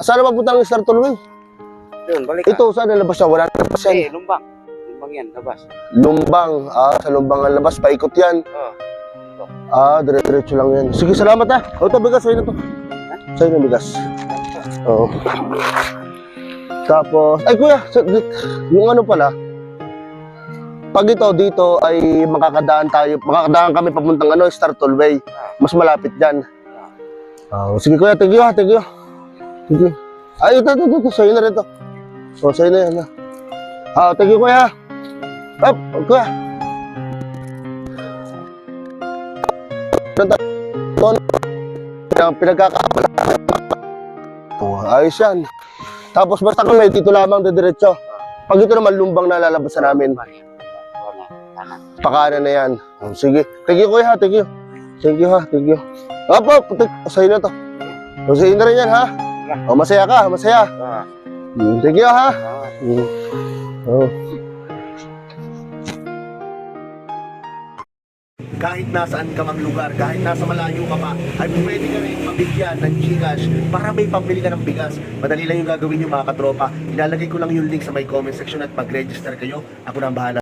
Saan na mapunta ng Star Tollway? Yun, balik ka. Ito, saan nalabas siya? Wala na labas yan. Eh, lumbang. Lumbang yan, labas. Lumbang. Sa lumbang ang labas. Paikot yan. Dire-diretso lang yan. Sige, salamat ha. O, ito, bigas. Sa'yo na to. Sa'yo na bigas. Oo. Tapos, ay kuya, yung ano pala, pag ito dito ay makakadaan kami papuntang Star Tollway. Mas malapit dyan. Sige kuya, thank you ha, thank you. Thank you. Ay, ito, sa'yo na rin to. Sa'yo na yan ha. Thank you kuya. Kuya. Pinagkakabala. Ayos yan. Tapos basta kami, dito lamang diretso. Pag ito naman, lumbang na lalabasan namin. Pakanan na yan. Sige. Thank you kuya, thank you. Thank you ha, thank you. Sa'yo na to. Sa'yo na rin yan ha. Masaya ka, masaya. Thank you ha. Kahit nasaan ka mang lugar, kahit nasa malayo ka pa, ay pwede ka rin mabigyan ng GCash para may pambili ka ng bigas. Madali lang yung gagawin nyo mga katropa. Ilalagay ko lang yung link sa my comment section at mag-register kayo. Ako na ang bahala.